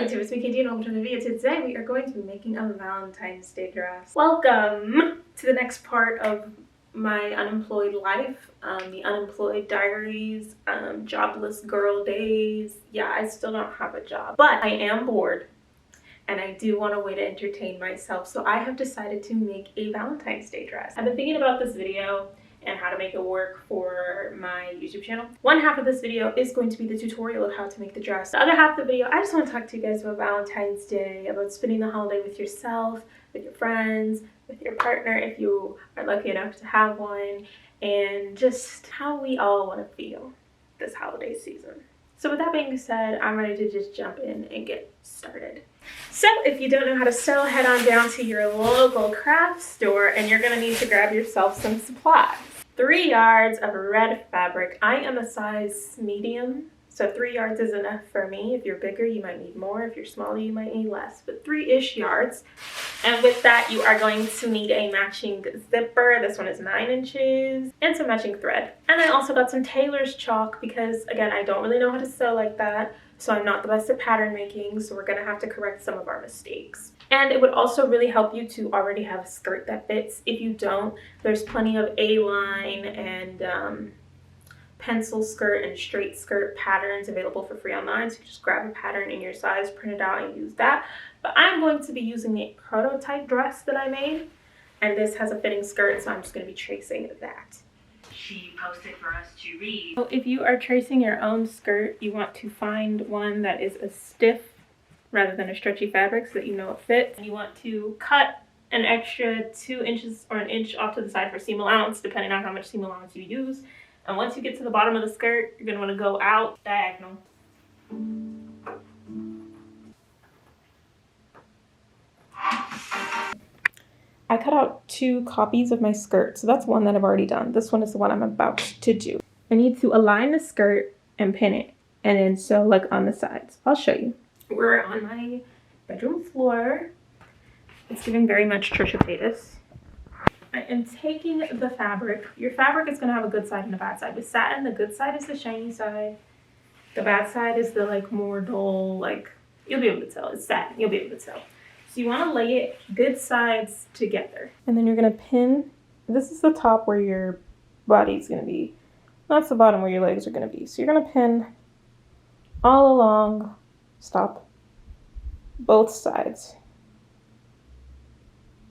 YouTube, it's me, KD, and welcome to the video. Today we are going to be making a Valentine's Day dress. Welcome to the next part of my unemployed life, the unemployed diaries, jobless girl days. Yeah, I still don't have a job, but I am bored and I do want a way to entertain myself, so I have decided to make a Valentine's Day dress. I've been thinking about this video and how to make it work for my YouTube channel. One half of this video is going to be the tutorial of how to make the dress. The other half of the video, I just want to talk to you guys about Valentine's Day, about spending the holiday with yourself, with your friends, with your partner if you are lucky enough to have one, and just how we all want to feel this holiday season. So with that being said, I'm ready to just jump in and get started. So if you don't know how to sew, head on down to your local craft store and you're gonna need to grab yourself some supplies. 3 yards of red fabric. I am a size medium, so 3 yards is enough for me. If you're bigger, you might need more. If you're smaller, you might need less, but 3-ish yards. And with that, you are going to need a matching zipper. This one is 9 inches, and some matching thread. And I also got some tailor's chalk because, again, I don't really know how to sew like that, so I'm not the best at pattern making, so we're gonna have to correct some of our mistakes. And it would also really help you to already have a skirt that fits. If you don't, there's plenty of A-line and pencil skirt and straight skirt patterns available for free online, so you just grab a pattern in your size, print it out, and use that. But I'm going to be using a prototype dress that I made, and this has a fitting skirt, so I'm just going to be tracing that. She posted for us to read. So if you are tracing your own skirt, you want to find one that is a stiff rather than a stretchy fabric so that you know it fits. And you want to cut an extra 2 inches or 1 inch off to the side for seam allowance, depending on how much seam allowance you use. And once you get to the bottom of the skirt, you're going to want to go out diagonal. I cut out 2 copies of my skirt, so that's one that I've already done. This one is the one I'm about to do. I need to align the skirt and pin it, and then sew like on the sides. I'll show you. We're on my bedroom floor. It's giving very much Trisha Paytas. I am taking the fabric. Your fabric is going to have a good side and a bad side. With satin, the good side is the shiny side. The bad side is the like more dull, like you'll be able to tell. It's satin, you'll be able to tell. So you want to lay it good sides together. And then you're going to pin, this is the top where your body's going to be. That's the bottom where your legs are going to be. So you're going to pin all along, stop, both sides.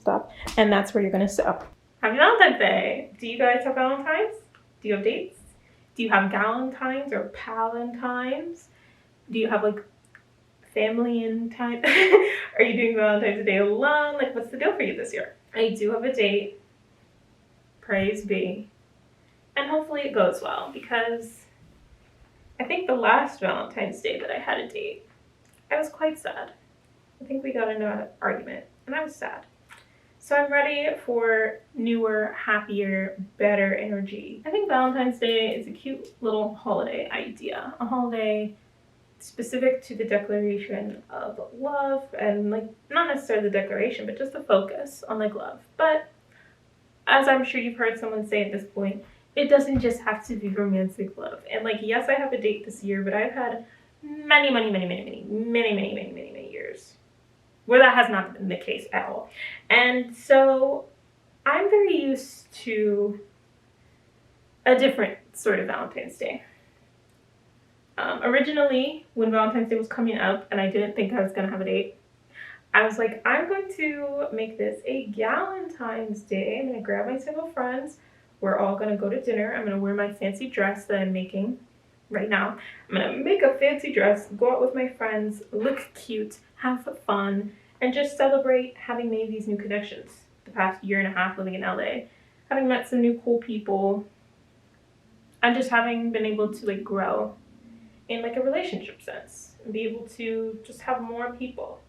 Stop. And that's where you're going to sew. Happy Valentine's Day. Do you guys have Valentines? Do you have dates? Do you have Galentines or Palentines? Do you have like family in time? Are you doing Valentine's Day alone? Like, what's the deal for you this year? I do have a date. Praise be. And hopefully it goes well, because I think the last Valentine's Day that I had a date, I was quite sad. I think we got into an argument and I was sad. So I'm ready for newer, happier, better energy. I think Valentine's Day is a cute little holiday idea. A holiday specific to the declaration of love, and like not necessarily the declaration, but just the focus on like love. But as I'm sure you've heard someone say at this point, it doesn't just have to be romantic love. And like, yes, I have a date this year, but I've had many years where that has not been the case at all. And so I'm very used to a different sort of Valentine's Day. Originally, when Valentine's Day was coming up and I didn't think I was going to have a date, I was like, I'm going to make this a Galentine's Day. I'm going to grab my single friends. We're all going to go to dinner. I'm going to wear my fancy dress that I'm making right now. I'm going to make a fancy dress, go out with my friends, look cute, have fun, and just celebrate having made these new connections the past year and a half living in LA, having met some new cool people, and just having been able to like grow in like a relationship sense and be able to just have more people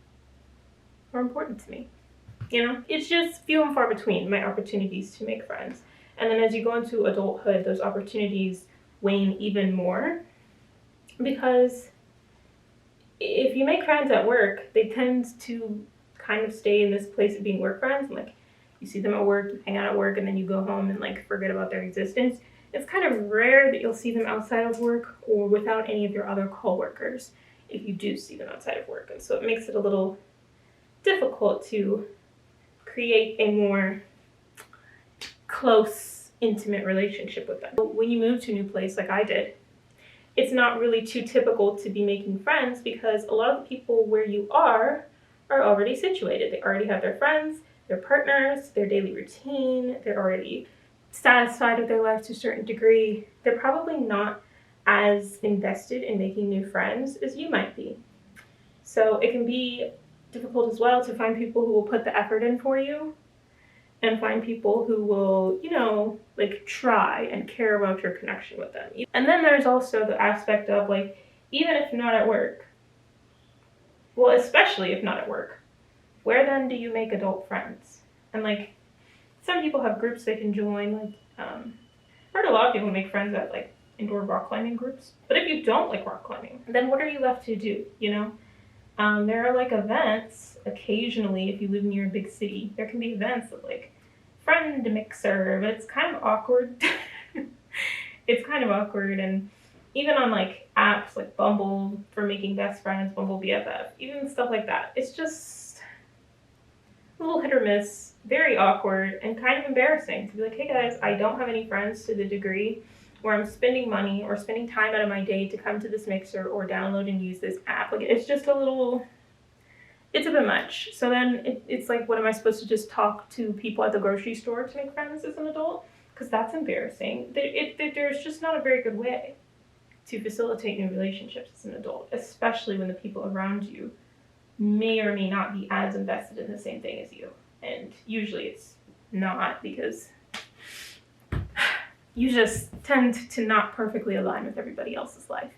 who are important to me. You know, it's just few and far between my opportunities to make friends. And then as you go into adulthood, those opportunities wane even more, because if you make friends at work, they tend to kind of stay in this place of being work friends. And like, you see them at work, you hang out at work, and then you go home and like forget about their existence. It's kind of rare that you'll see them outside of work or without any of your other coworkers. if you do see them outside of work. And so it makes it a little difficult to create a more close, intimate relationship with them. When you move to a new place like I did, it's not really too typical to be making friends because a lot of the people where you are already situated. They already have their friends, their partners, their daily routine. They're already satisfied with their life to a certain degree. They're probably not as invested in making new friends as you might be. So it can be difficult as well to find people who will put the effort in for you and find people who will, like try and care about your connection with them. And then there's also the aspect of like, even if not at work, well, especially if not at work, where then do you make adult friends? And like, some people have groups they can join. Like, I've heard a lot of people make friends at like indoor rock climbing groups. But if you don't like rock climbing, then what are you left to do? There are like events occasionally. If you live near a big city, there can be events of like friend mixer, but it's kind of awkward. It's kind of awkward, and even on like apps like Bumble for making best friends, Bumble BFF, even stuff like that, it's just a little hit or miss, very awkward, and kind of embarrassing to be like, hey guys, I don't have any friends to the degree where I'm spending money or spending time out of my day to come to this mixer or download and use this app. Like, it's just it's a bit much. So then it's like, what am I supposed to just talk to people at the grocery store to make friends as an adult? Because that's embarrassing. There's just not a very good way to facilitate new relationships as an adult, especially when the people around you may or may not be as invested in the same thing as you. And usually it's not, because you just tend to not perfectly align with everybody else's life.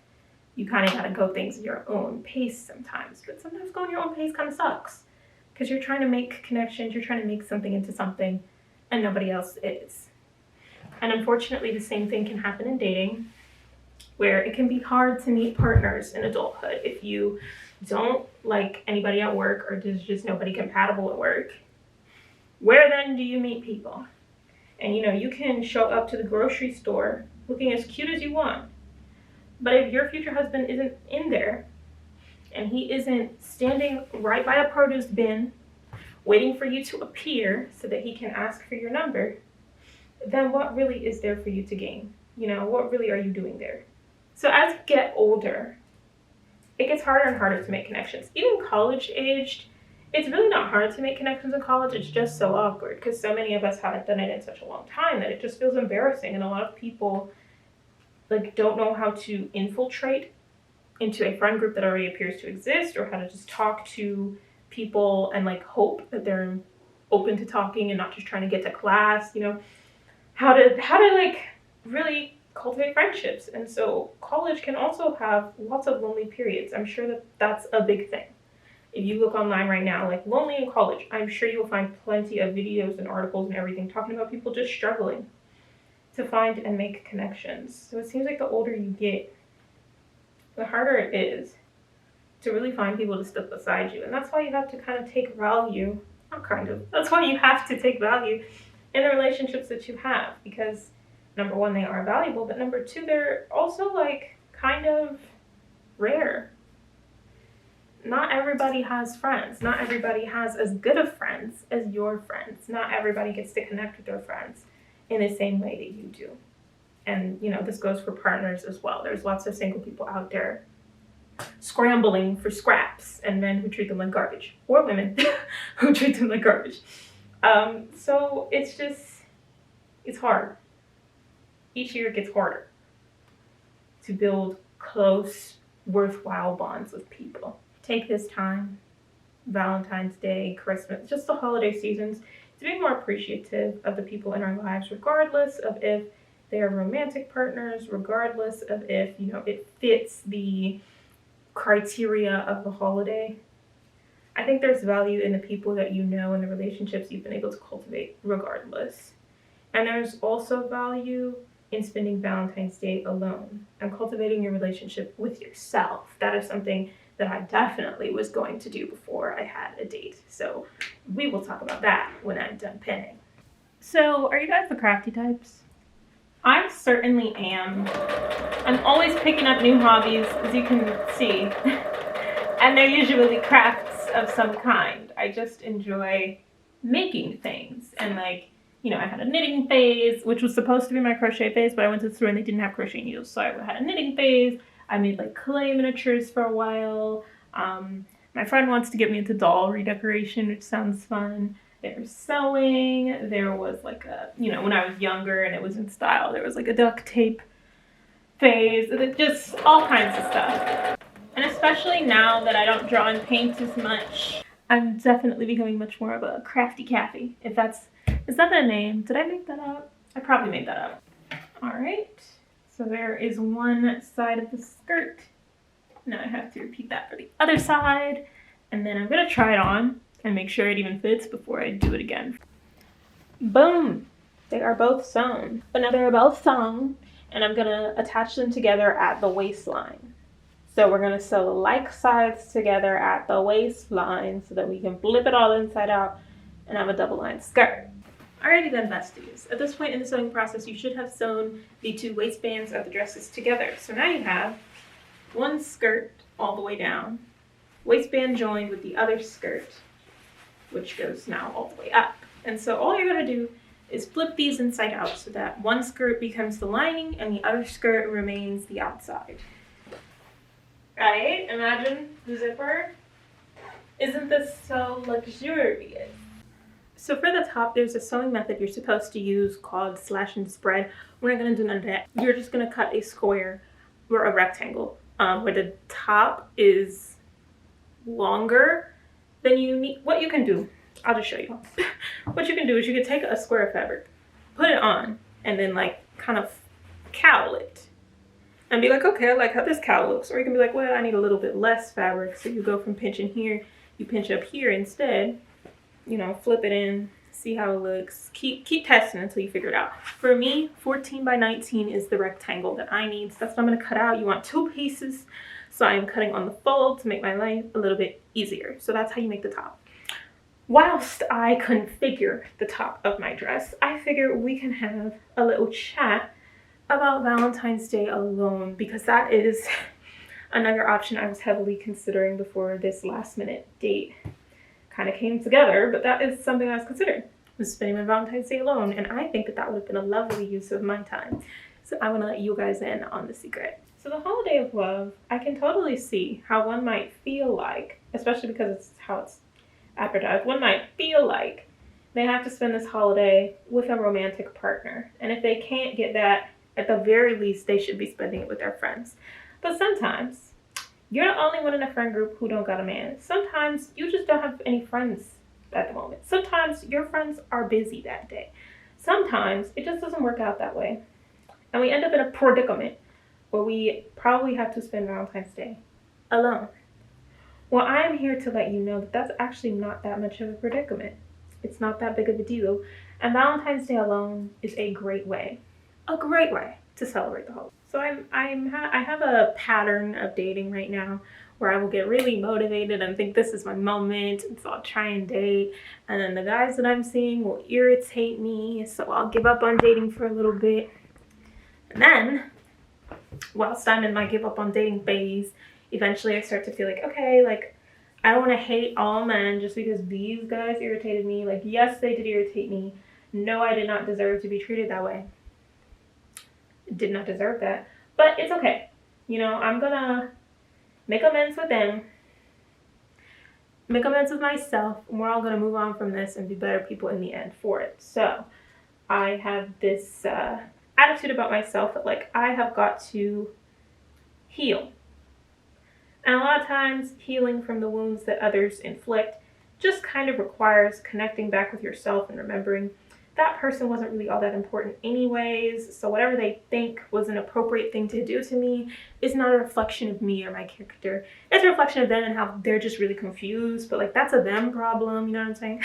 You kind of gotta go things at your own pace sometimes, but sometimes going your own pace kind of sucks because you're trying to make connections, you're trying to make something into something, and nobody else is. And unfortunately, the same thing can happen in dating, where it can be hard to meet partners in adulthood if you don't like anybody at work, or there's just nobody compatible at work. Where then do you meet people? And you can show up to the grocery store looking as cute as you want, but if your future husband isn't in there and he isn't standing right by a produce bin waiting for you to appear so that he can ask for your number, then what really is there for you to gain? What really are you doing there? So as you get older, it gets harder and harder to make connections. Even college-aged, it's really not hard to make connections in college. It's just so awkward because so many of us haven't done it in such a long time that it just feels embarrassing. And a lot of people don't know how to infiltrate into a friend group that already appears to exist, or how to just talk to people and hope that they're open to talking and not just trying to get to class. How to really cultivate friendships. And so college can also have lots of lonely periods. I'm sure that that's a big thing. If you look online right now, lonely in college, I'm sure you will find plenty of videos and articles and everything talking about people just struggling to find and make connections. So it seems like the older you get, the harder it is to really find people to stick beside you. And that's why you have to that's why you have to take value in the relationships that you have, because number one, they are valuable, but number two, they're also kind of rare. Not everybody has friends. Not everybody has as good of friends as your friends. Not everybody gets to connect with their friends in the same way that you do. And, this goes for partners as well. There's lots of single people out there scrambling for scraps, and men who treat them like garbage, or women who treat them like garbage. So it's hard. Each year it gets harder to build close, worthwhile bonds with people. Take this time, Valentine's Day, Christmas, just the holiday seasons, to be more appreciative of the people in our lives, regardless of if they are romantic partners, regardless of if, it fits the criteria of the holiday. I think there's value in the people that you know and the relationships you've been able to cultivate regardless. And there's also value in spending Valentine's Day alone and cultivating your relationship with yourself. That is something that I definitely was going to do before I had a date. So we will talk about that when I'm done pinning. So are you guys the crafty types? I certainly am. I'm always picking up new hobbies, as you can see. And they're usually crafts of some kind. I just enjoy making things. And like, you know, I had a knitting phase, which was supposed to be my crochet phase, but I went to the store and they didn't have crochet needles. So I had a knitting phase. I made like clay miniatures for a while. My friend wants to get me into doll redecoration, which sounds fun. There was sewing. There was like a, you know, when I was younger and it was in style, there was like a duct tape phase. Just all kinds of stuff. And especially now that I don't draw and paint as much, I'm definitely becoming much more of a crafty Cathy. If that's, is that the name? Did I make that up? I probably made that up. All right, so there is one side of the skirt. Now I have to repeat that for the other side. And then I'm gonna try it on and make sure it even fits before I do it again. Boom, they are both sewn. But now they're both sewn and I'm gonna attach them together at the waistline. So we're gonna sew the like sides together at the waistline so that we can flip it all inside out and have a double line skirt. Alrighty then, besties. At this point in the sewing process, you should have sewn the two waistbands of the dresses together. So now you have one skirt all the way down, waistband joined with the other skirt, which goes now all the way up. And so all you're gonna do is flip these inside out so that one skirt becomes the lining and the other skirt remains the outside. Right? Imagine the zipper. Isn't this so luxurious? So for the top, there's a sewing method you're supposed to use called slash and spread. We're not gonna do none of that. You're just gonna cut a square or a rectangle where the top is longer than you need. What you can do, I'll just show you. What you can do is you can take a square of fabric, put it on, and then like kind of cowl it. And be like, okay, I like how this cowl looks. Or you can be like, well, I need a little bit less fabric. So you go from pinching here, you pinch up here instead. You know, flip it in, see how it looks. Keep testing until you figure it out. For me, 14 by 19 is the rectangle that I need. So that's what I'm gonna cut out. You want 2 pieces. So I'm cutting on the fold to make my life a little bit easier. So that's how you make the top. Whilst I configure the top of my dress, I figure we can have a little chat about Valentine's Day alone, because that is another option I was heavily considering before this last minute date kind of came together. But that is something I was considering, was spending my Valentine's Day alone, and I think that that would have been a lovely use of my time. So I want to let you guys in on the secret. So the holiday of love, I can totally see how one might feel like, especially because it's how it's advertised, one might feel like they have to spend this holiday with a romantic partner, and if they can't get that, at the very least, they should be spending it with their friends. But sometimes, you're the only one in a friend group who don't got a man. Sometimes, you just don't have any friends at the moment. Sometimes, your friends are busy that day. Sometimes, it just doesn't work out that way. And we end up in a predicament where we probably have to spend Valentine's Day alone. Well, I'm here to let you know that that's actually not that much of a predicament. It's not that big of a deal. And Valentine's Day alone is a great way to celebrate the holiday. So I have a pattern of dating right now where I will get really motivated and think this is my moment, and so I'll try and date, and then the guys that I'm seeing will irritate me, so I'll give up on dating for a little bit. And then, whilst I'm in my give up on dating phase, eventually I start to feel like, okay, like, I don't want to hate all men just because these guys irritated me. Like, yes, they did irritate me. No, I did not deserve to be treated that way. Did not deserve that, but it's okay. You know, I'm gonna make amends with them, make amends with myself, and we're all gonna move on from this and be better people in the end for it. So I have this attitude about myself that, like, I have got to heal. And a lot of times, healing from the wounds that others inflict just kind of requires connecting back with yourself and remembering that person wasn't really all that important anyways, so whatever they think was an appropriate thing to do to me is not a reflection of me or my character. It's a reflection of them and how they're just really confused, but like, that's a them problem, you know what I'm saying?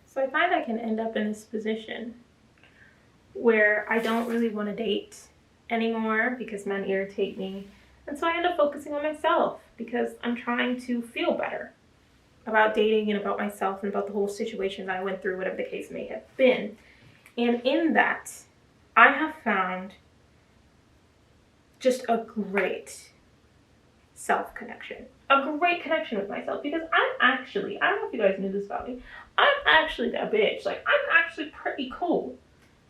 So I find I can end up in this position where I don't really want to date anymore because men irritate me, and so I end up focusing on myself because I'm trying to feel better about dating and about myself and about the whole situation that I went through, whatever the case may have been. And in that, I have found just a great self-connection. a great connection with myself, because I don't know if you guys knew this about me, I'm actually that bitch. Like, I'm actually pretty cool,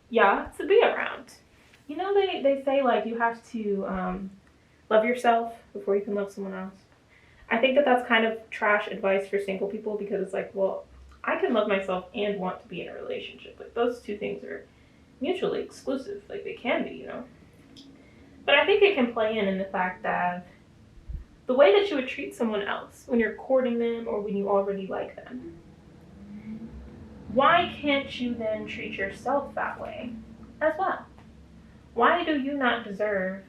yeah, to be around. You know, they say, like, you have to love yourself before you can love someone else. I think that that's kind of trash advice for single people, because it's like, well, I can love myself and want to be in a relationship. Like, those two things are mutually exclusive. Like, they can be, you know. But I think it can play in the fact that the way that you would treat someone else when you're courting them or when you already like them, why can't you then treat yourself that way as well? Why do you not deserve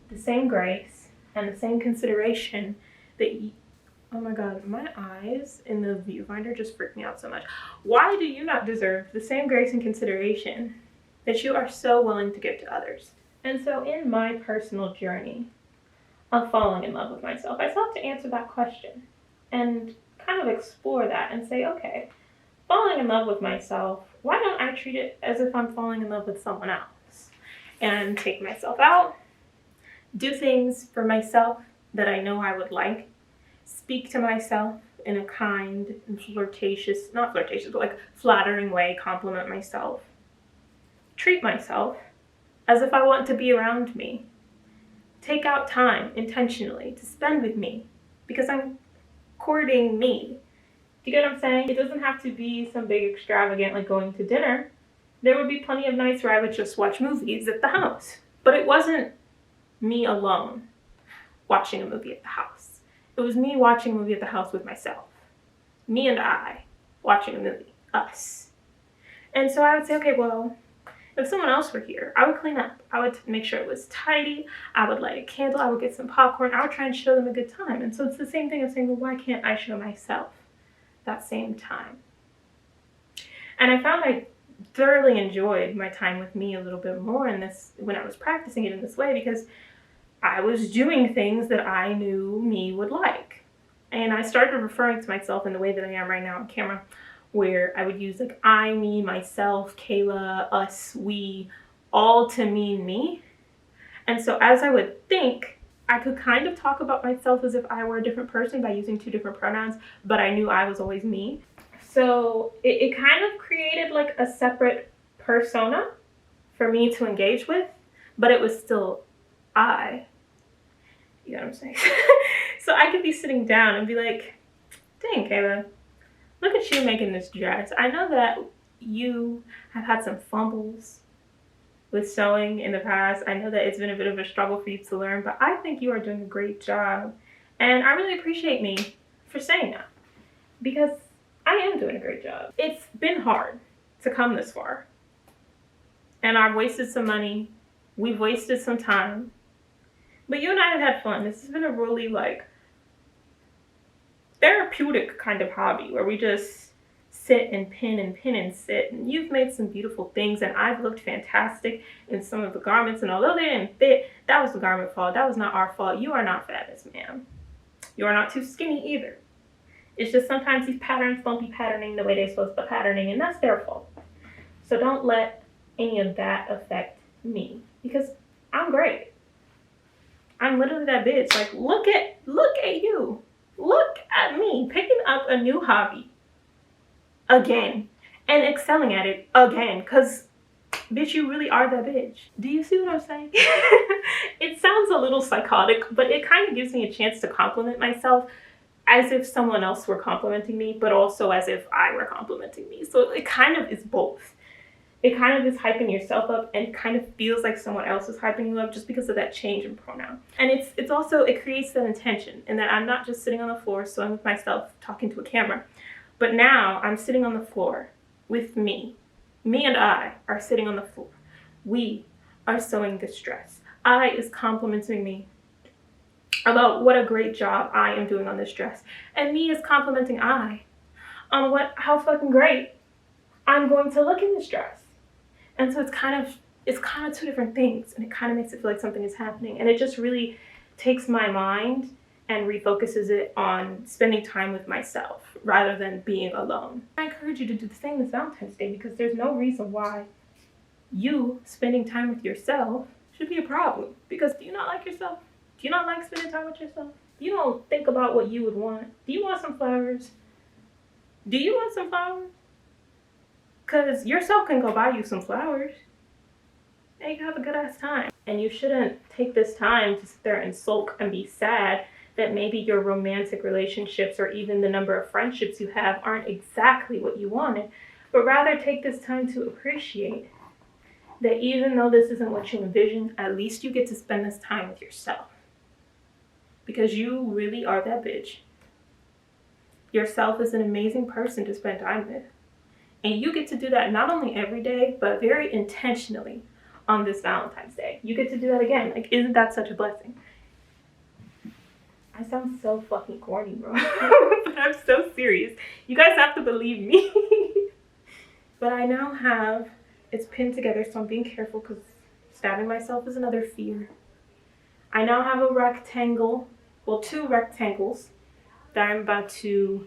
the same grace and the same consideration that you... Oh my god, my eyes in the viewfinder just freak me out so much. Why do you not deserve the same grace and consideration that you are so willing to give to others? And so in my personal journey of falling in love with myself, I still have to answer that question and kind of explore that and say, okay, falling in love with myself, why don't I treat it as if I'm falling in love with someone else? And take myself out, do things for myself that I know I would like, speak to myself in a kind and flirtatious, not flirtatious, but like flattering way, compliment myself, treat myself as if I want to be around me, take out time intentionally to spend with me because I'm courting me. Do you get what I'm saying? It doesn't have to be some big extravagant like going to dinner. There would be plenty of nights where I would just watch movies at the house. But it wasn't me alone watching a movie at the house. It was me watching a movie at the house with myself. Me and I watching a movie. Us. And so I would say, okay, well, if someone else were here, I would clean up. I would make sure it was tidy. I would light a candle. I would get some popcorn. I would try and show them a good time. And so it's the same thing as saying, well, why can't I show myself that same time? And I found I thoroughly enjoyed my time with me a little bit more in this when I was practicing it in this way, because I was doing things that I knew me would like. And I started referring to myself in the way that I am right now on camera, where I would use like I, me, myself, Kayla, us, we, all to mean me. And so as I would think, I could kind of talk about myself as if I were a different person by using two different pronouns, but I knew I was always me. So it kind of created like a separate persona for me to engage with, but it was still I. You know what I'm saying? So I could be sitting down and be like, dang, Kayla, look at you making this dress. I know that you have had some fumbles with sewing in the past. I know that it's been a bit of a struggle for you to learn, but I think you are doing a great job. And I really appreciate me for saying that, because I am doing a great job. It's been hard to come this far. And I've wasted some money. We've wasted some time. But you and I have had fun. This has been a really like therapeutic kind of hobby where we just sit and pin and sit. And you've made some beautiful things, and I've looked fantastic in some of the garments. And although they didn't fit, that was the garment fault. That was not our fault. You are not fat, Miss Ma'am. You are not too skinny either. It's just sometimes these patterns won't be patterning the way they're supposed to be patterning, and that's their fault. So don't let any of that affect me, because I'm great. I'm literally that bitch. Like, look at you. Look at me picking up a new hobby again and excelling at it again, because bitch, you really are that bitch. Do you see what I'm saying? It sounds a little psychotic, but it kind of gives me a chance to compliment myself as if someone else were complimenting me, but also as if I were complimenting me. So it kind of is both. It kind of is hyping yourself up, and it kind of feels like someone else is hyping you up just because of that change in pronoun. And it's also, it creates that intention, in that I'm not just sitting on the floor sewing with myself, talking to a camera, but now I'm sitting on the floor with me. Me and I are sitting on the floor. We are sewing this dress. I is complimenting me about what a great job I am doing on this dress. And me is complimenting I on how fucking great I'm going to look in this dress. And so it's kind of two different things, and it kind of makes it feel like something is happening. And it just really takes my mind and refocuses it on spending time with myself rather than being alone. I encourage you to do the same this Valentine's Day, because there's no reason why you spending time with yourself should be a problem. Because do you not like yourself? Do you not like spending time with yourself? You don't think about what you would want. Do you want some flowers? Do you want some flowers? Because yourself can go buy you some flowers. And you can have a good ass time. And you shouldn't take this time to sit there and sulk and be sad that maybe your romantic relationships or even the number of friendships you have aren't exactly what you wanted. But rather take this time to appreciate that even though this isn't what you envisioned, at least you get to spend this time with yourself. Because you really are that bitch. Yourself is an amazing person to spend time with. And you get to do that not only every day, but very intentionally on this Valentine's Day. You get to do that again. Like, isn't that such a blessing? I sound so fucking corny, bro. But I'm so serious. You guys have to believe me. But I now have, it's pinned together, so I'm being careful because stabbing myself is another fear. I now have a rectangle, well, 2 rectangles that I'm about to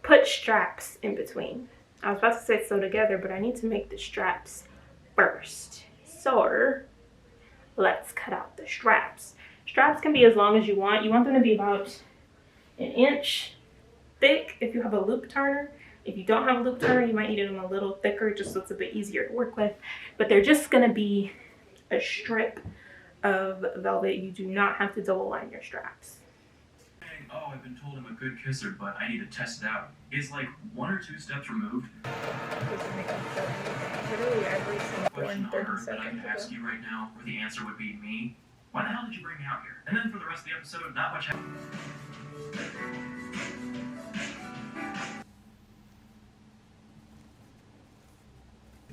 put straps in between. I was about to say sew together, but I need to make the straps first. So let's cut out the straps. Straps can be as long as you want. You want them to be about an inch thick if you have a loop turner. If you don't have a loop turner, you might need them a little thicker just so it's a bit easier to work with. But they're just gonna be a strip of velvet. You do not have to double line your straps. Oh, I've been told I'm a good kisser, but I need to test it out. Is like 1 or 2 steps removed? Literally every single Question on 30 Earth that I seconds could ask you right now, where the answer would be me. Why the hell did you bring me out here? And then for the rest of the episode, not much happened.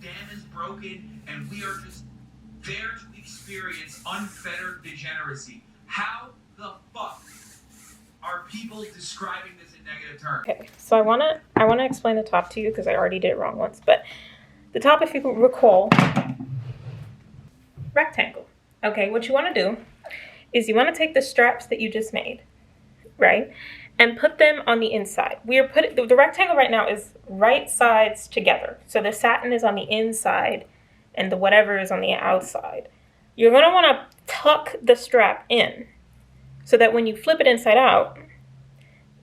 Dam is broken, and we are just there to experience unfettered degeneracy. How the fuck are people describing this in negative terms? Okay, so I wanna explain the top to you because I already did it wrong once. But the top, if you can recall, rectangle. Okay, what you want to do is you want to take the straps that you just made, right, and put them on the inside. The rectangle right now is right sides together. So the satin is on the inside and the whatever is on the outside. You're going to want to tuck the strap in so that when you flip it inside out,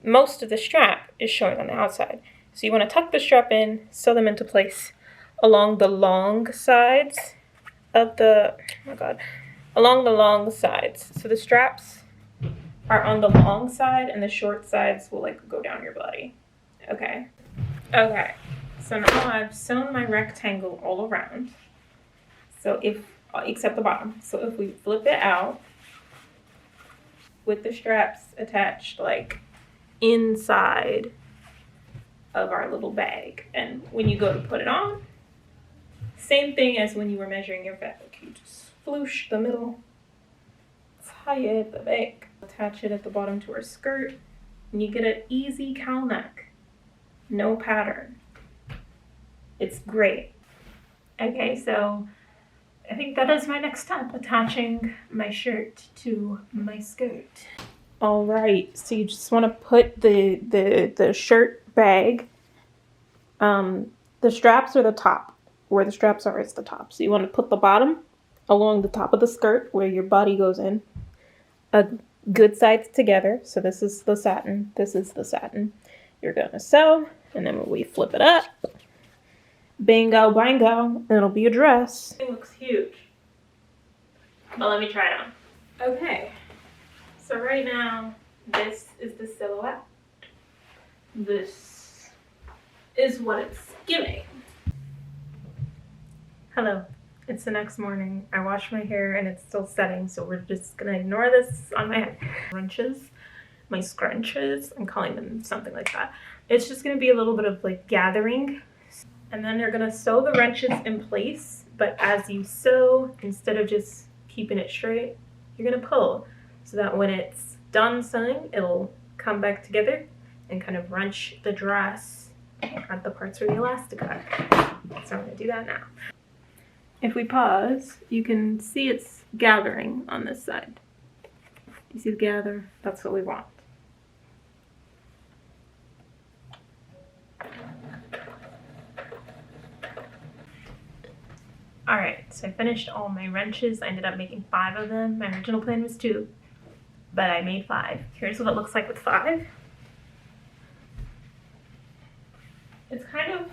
most of the strap is showing on the outside. So you want to tuck the strap in, sew them into place along the long sides of the, along the long sides. So the straps are on the long side and the short sides will like go down your body. Okay. So now I've sewn my rectangle all around. So except the bottom. So if we flip it out with the straps attached like inside of our little bag, and when you go to put it on, same thing as when you were measuring your fabric. You just floosh the middle, tie it at the back, attach it at the bottom to our skirt, and you get an easy cowl neck. No pattern. It's great. Okay, so I think that is my next step, attaching my shirt to my skirt. All right, so you just want to put the shirt bag, the straps are the top. Where the straps are, it's the top. So you want to put the bottom along the top of the skirt where your body goes in. Good sides together. So this is the satin. This is the satin. You're going to sew. And then when we flip it up, bingo, bango, it'll be a dress. It looks huge. But let me try it on. Okay. So right now, this is the silhouette. This is what it's giving. Hello, it's the next morning. I washed my hair and it's still setting, so we're just gonna ignore this on my head. My scrunches, I'm calling them something like that. It's just gonna be a little bit of like gathering. And then you're gonna sew the wrenches in place, but as you sew, instead of just keeping it straight, you're gonna pull so that when it's done sewing, it'll come back together and kind of wrench the dress at the parts where the elastic are. So I'm gonna do that now. If we pause, you can see it's gathering on this side. You see the gather? That's what we want. Alright, so I finished all my wrenches. I ended up making 5 of them. My original plan was 2, but I made 5. Here's what it looks like with 5. It's kind of,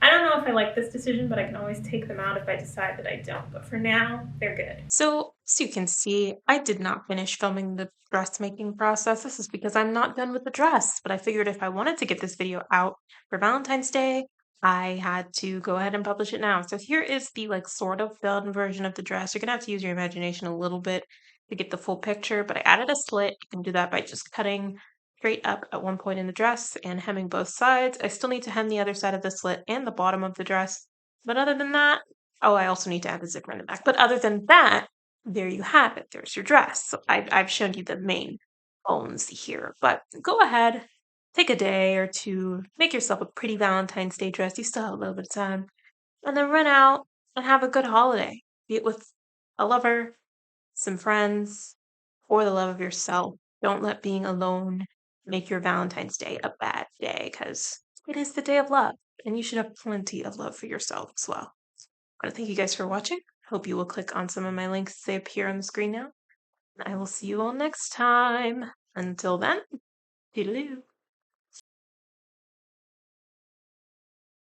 I don't know if I like this decision, but I can always take them out if I decide that I don't. But for now, they're good. So, as you can see, I did not finish filming the dressmaking process. This is because I'm not done with the dress, but I figured if I wanted to get this video out for Valentine's Day, I had to go ahead and publish it now. So here is the like sort of done version of the dress. You're gonna have to use your imagination a little bit to get the full picture, but I added a slit. You can do that by just cutting straight up at one point in the dress and hemming both sides. I still need to hem the other side of the slit and the bottom of the dress. But other than that, oh, I also need to add the zipper in the back. But other than that, there you have it. There's your dress. So I've shown you the main bones here. But go ahead, take a day or two, make yourself a pretty Valentine's Day dress. You still have a little bit of time. And then run out and have a good holiday. Be it with a lover, some friends, or the love of yourself. Don't let being alone make your Valentine's Day a bad day because it is the day of love and you should have plenty of love for yourself as well. I want to thank you guys for watching. Hope you will click on some of my links as they appear on the screen now. And I will see you all next time. Until then, toodaloo.